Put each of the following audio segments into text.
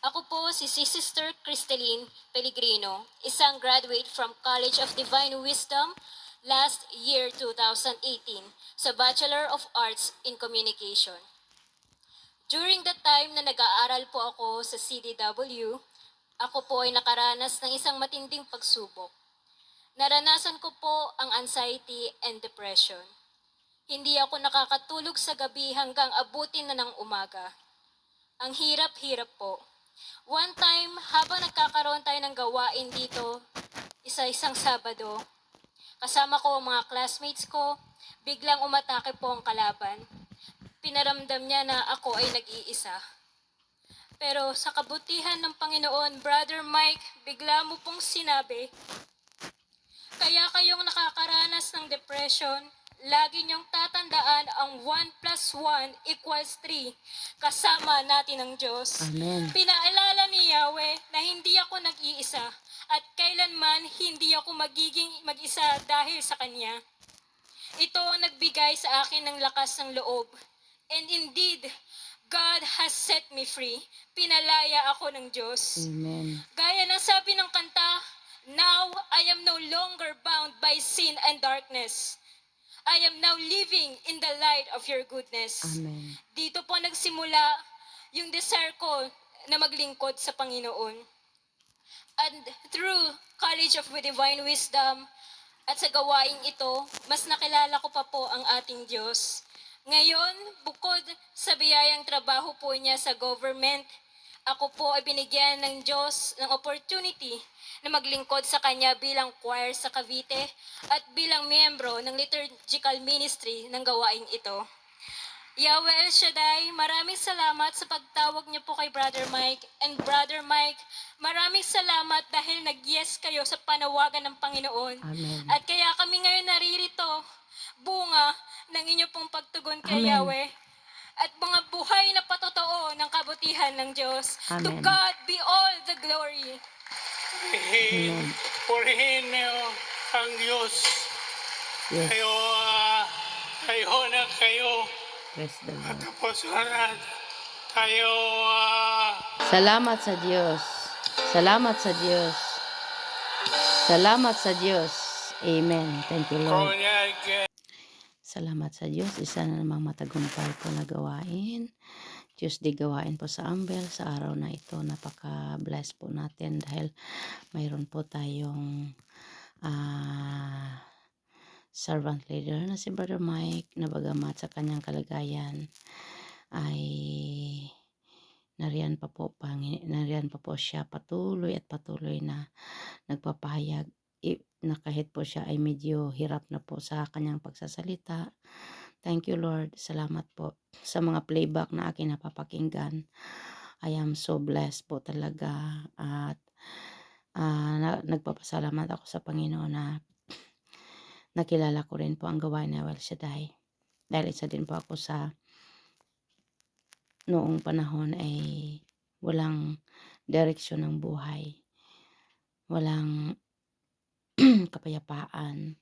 Ako po si Sister Cristeline Pellegrino, isang graduate from College of Divine Wisdom last year 2018 sa Bachelor of Arts in Communication. During the time na nag-aaral po ako sa CDW, ako po ay nakaranas ng isang matinding pagsubok. Naranasan ko po ang anxiety and depression. Hindi ako nakakatulog sa gabi hanggang abutin na ng umaga. Ang hirap-hirap po. One time, habang nagkakaroon tayo ng gawain dito, isa-isang Sabado, kasama ko ang mga classmates ko, biglang umatake po ang kalaban. Pinaramdam niya na ako ay nag-iisa. Pero sa kabutihan ng Panginoon, Brother Mike, bigla mo pong sinabi, kaya kayong nakakaranas ng depression, lagi niyong tatandaan ang 1 plus 1 equals 3. Kasama natin ang Diyos. Amen. Pinaalala ni Yahweh na hindi ako nag-iisa at kailanman hindi ako magiging mag-isa dahil sa Kanya. Ito ang nagbigay sa akin ng lakas ng loob. And indeed, God has set me free. Pinalaya ako ng Diyos. Amen. Gaya ng sabi ng kanta, now I am no longer bound by sin and darkness. I am now living in the light of your goodness. Amen. Dito po nagsimula yung desire ko na maglingkod sa Panginoon. And through College of Divine Wisdom at sa gawaing ito, mas nakilala ko pa po ang ating Diyos. Ngayon, bukod sa biyayang trabaho po niya sa government, ako po ay binigyan ng Diyos ng opportunity na maglingkod sa Kanya bilang choir sa Cavite at bilang miyembro ng liturgical ministry ng gawaing ito. Yahweh El Shaddai, maraming salamat sa pagtawag niyo po kay Brother Mike. And Brother Mike, maraming salamat dahil nag-yes kayo sa panawagan ng Panginoon. Amen. At kaya kami ngayon naririto, bunga ng inyo pong pagtugon kay Amen. Yahweh. At mga buhay na patotoo ng kabutihan ng Diyos. To Amen. God be all the glory. Amen. Purihin niyo ang Diyos. Yes. Kayo na kayo. Praise the Lord. Tapos tayo Salamat sa Diyos. Salamat sa Diyos. Salamat sa Diyos. Amen. Thank you, Lord. Salamat sa Diyos. Isa na namang matagumpay po na gawain. Tuesday gawain po sa Ambel. Sa araw na ito, napaka-bless po natin dahil mayroon po tayong servant leader na si Brother Mike na bagamat sa kanyang kalagayan ay nariyan pa po siya patuloy na nagpapahayag na kahit po siya ay medyo hirap na po sa kanyang pagsasalita. Thank you, Lord. Salamat po sa mga playback na akin napapakinggan. I am so blessed po talaga at nagpapasalamat ako sa Panginoon na nakilala ko rin po ang gawain ni El Shaddai. Dahil isa din po ako sa noong panahon ay walang direksyon ng buhay. Walang kapayapaan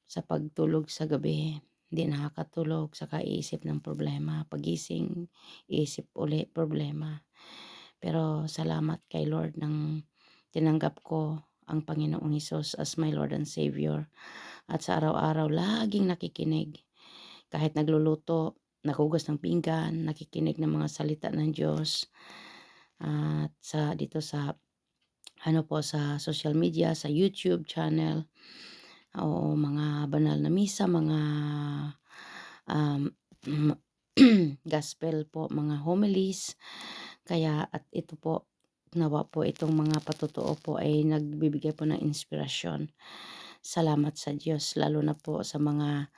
sa pagtulog sa gabi. Hindi nakakatulog sa kaiisip ng problema. Pagising, isip uli problema. Pero salamat kay Lord nang tinanggap ko ang Panginoong Hesus as my Lord and Savior. At sa araw-araw, laging nakikinig. Kahit nagluluto, nakugas ng pinggan, nakikinig ng mga salita ng Diyos. At dito sa sa social media, sa YouTube channel, o mga banal na misa, mga gospel po, mga homilies. Kaya at ito po, nawa po itong mga patotoo po ay nagbibigay po ng inspirasyon. Salamat sa Diyos, lalo na po sa mga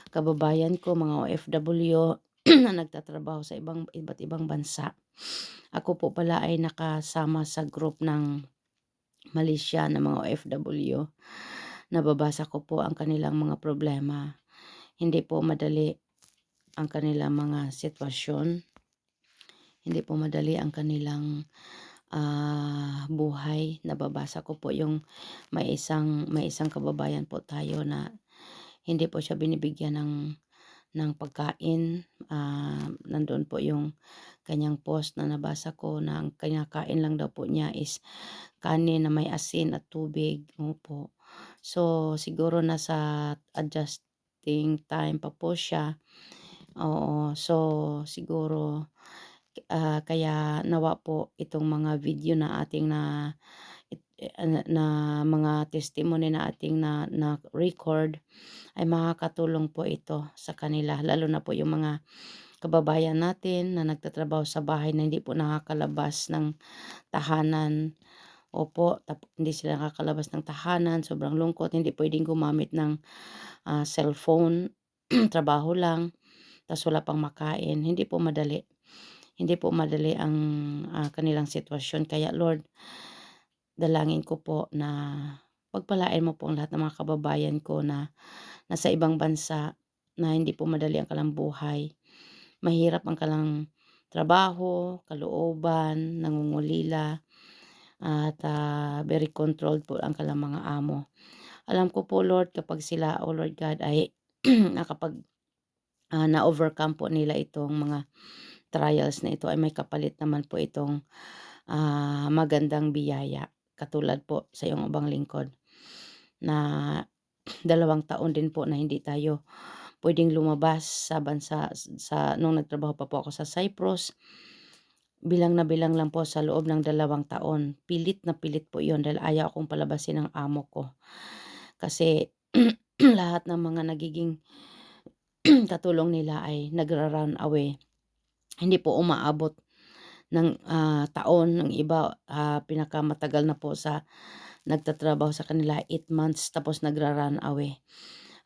kababayan ko, mga OFW na nagtatrabaho sa iba't ibang bansa. Ako po pala ay nakasama sa group ng Malaysia na mga OFW. Nababasa ko po ang kanilang mga problema. Hindi po madali ang kanilang mga sitwasyon. Hindi po madali ang kanilang buhay. Nababasa ko po yung may isang kababayan po tayo na hindi po siya binibigyan ng pagkain. Nandoon po yung kanyang post na nabasa ko na ang kinakain lang daw po niya is kanin na may asin at tubig. Opo. So, siguro nasa adjusting time pa po siya. Oo. So, siguro kaya nawa po itong mga video na ating na mga testimony na ating na-record ay makakatulong po ito sa kanila, lalo na po yung mga kababayan natin na nagtatrabaho sa bahay na hindi po nakakalabas ng tahanan. Opo, hindi sila nakakalabas ng tahanan, sobrang lungkot, hindi puwedeng gumamit ng, cellphone, trabaho lang, ta's wala pang makain, hindi po madali. Hindi po madali ang, kanilang sitwasyon. Kaya Lord, dalangin ko po na pagpalain mo po ang lahat ng mga kababayan ko na nasa ibang bansa na hindi po madali ang kanilang buhay. Mahirap ang kanilang trabaho, kalooban, nangungulila, at very controlled po ang kanilang mga amo. Alam ko po Lord kapag sila, oh Lord God, ay nakapag na-overcome po nila itong mga trials na ito ay may kapalit naman po itong magandang biyaya. Katulad po sa iyong abang lingkod na 2 taon din po na hindi tayo pwedeng lumabas sa bansa sa nung nagtrabaho pa po ako sa Cyprus. Bilang na bilang lang po sa loob ng 2 taon. Pilit na pilit po yon dahil ayaw akong palabasin ng amo ko. Kasi lahat ng mga nagiging katulong nila ay nagra-run away. Hindi po umaabot ng, taon, ng iba, pinakamatagal na po sa nagtatrabaho sa kanila 8 months tapos nagra-run away.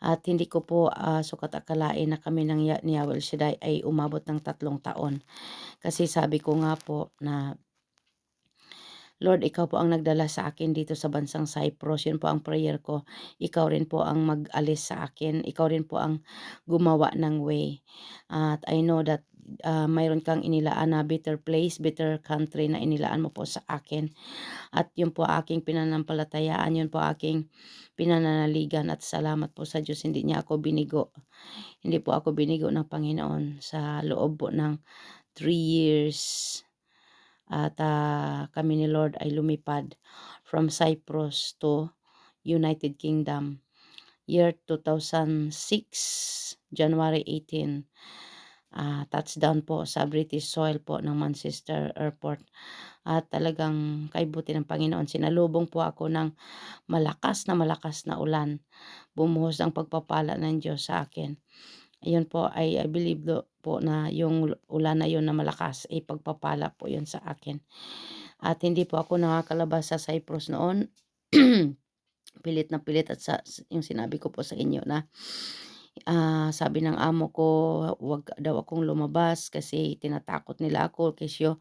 At hindi ko po, sukat akalain na kami ni Yahweh El Shaddai ay umabot ng 3 taon. Kasi sabi ko nga po na, Lord, ikaw po ang nagdala sa akin dito sa bansang Cyprus. Yun po ang prayer ko. Ikaw rin po ang mag-alis sa akin. Ikaw rin po ang gumawa ng way. At I know that mayroon kang inilaan na better place, better country na inilaan mo po sa akin. At yun po aking pinanampalatayaan, yun po aking pinananaligan at salamat po sa Diyos. Hindi niya ako binigo. Hindi po ako binigo ng Panginoon sa loob po ng 3 years. At kami ni Lord ay lumipad from Cyprus to United Kingdom. Year 2006, January 18. Touchdown po sa British soil po ng Manchester Airport. At talagang kay buti ng Panginoon, sinalubong po ako ng malakas na ulan. Bumuhos ang pagpapala ng Diyos sa akin. Ayun po ay I believe po na yung ulan na yun na malakas ay pagpapala po yun sa akin. At hindi po ako nakakalabas sa Cyprus noon. Pilit na pilit at yung sinabi ko po sa inyo na sabi ng amo ko, wag daw akong lumabas kasi tinatakot nila ako kesyo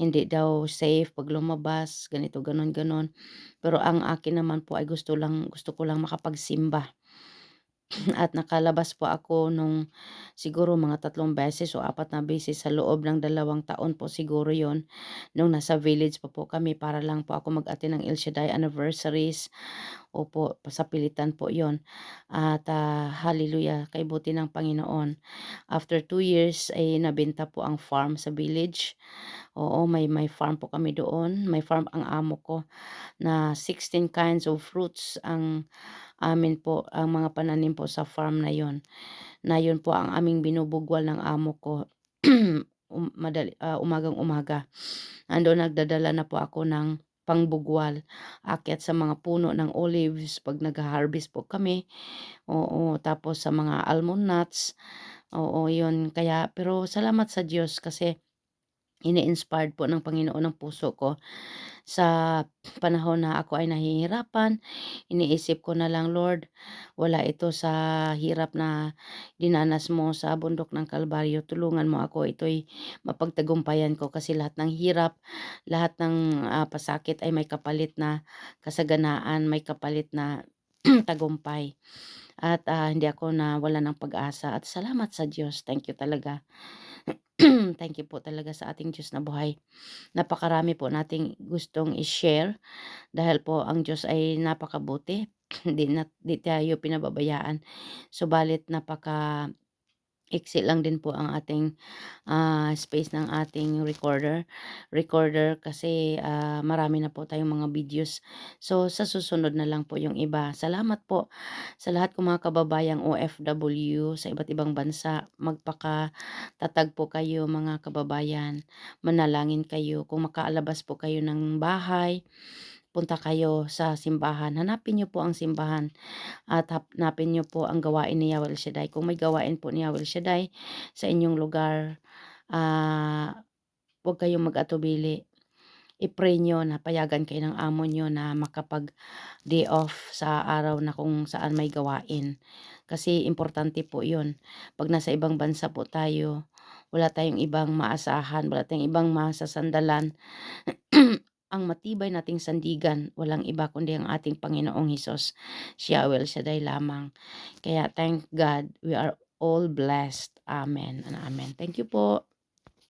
hindi daw safe pag lumabas, ganito, ganon, ganon. Pero ang akin naman po ay gusto ko lang makapagsimba. At nakalabas po ako nung siguro mga 3 beses o 4 na beses sa loob ng 2 taon po siguro yon. Nung nasa village pa po kami para lang po ako mag-attend ng El Shaddai anniversaries. Opo, sa pilitan po yon. At hallelujah, kay buti ng Panginoon. After 2 years ay nabenta po ang farm sa village. Oo, may farm po kami doon. May farm ang amo ko na 16 kinds of fruits ang amin po, ang mga pananim po sa farm na yon. Na yun po ang aming binubugwal ng amo ko. Umagang-umaga. Andoon nagdadala na po ako ng pangbugwal. Akyat sa mga puno ng olives pag nag-harvest po kami. Oo, tapos sa mga almond nuts. Oo, yun. Kaya, pero salamat sa Diyos kasi ini-inspired po ng Panginoon ang puso ko. Sa panahon na ako ay nahihirapan, iniisip ko na lang, Lord, wala ito sa hirap na dinanas mo sa bundok ng Kalbaryo. Tulungan mo ako, ito'y mapagtagumpayan ko kasi lahat ng hirap, lahat ng pasakit ay may kapalit na kasaganaan, may kapalit na tagumpay. At hindi ako nawala ng pag-asa at salamat sa Diyos. Thank you talaga. Thank you po talaga sa ating Diyos na buhay. Napakarami po nating gustong i-share dahil po ang Diyos ay napakabuti. Di tayo pinababayaan. Subalit iksi lang din po ang ating space ng ating recorder kasi marami na po tayong mga videos. So sa susunod na lang po yung iba. Salamat po sa lahat kong mga kababayang OFW sa iba't ibang bansa. Magpakatatag po kayo mga kababayan. Manalangin kayo. Kung makaalabas po kayo ng bahay, punta kayo sa simbahan. Hanapin niyo po ang simbahan at hanapin niyo po ang gawain ni Yahweh El Shaddai. Kung may gawain po ni Yahweh El Shaddai sa inyong lugar, huwag kayong mag-atubili. I-pray nyo na payagan kayo ng amo nyo na makapag-day off sa araw na kung saan may gawain. Kasi importante po yun. Pag nasa ibang bansa po tayo, wala tayong ibang maasahan, wala tayong ibang masasandalan. Ang matibay nating sandigan, walang iba kundi ang ating Panginoong Hesus. Si Yahweh El Shaddai lamang. Kaya thank God, we are all blessed. Amen and amen. Thank you po.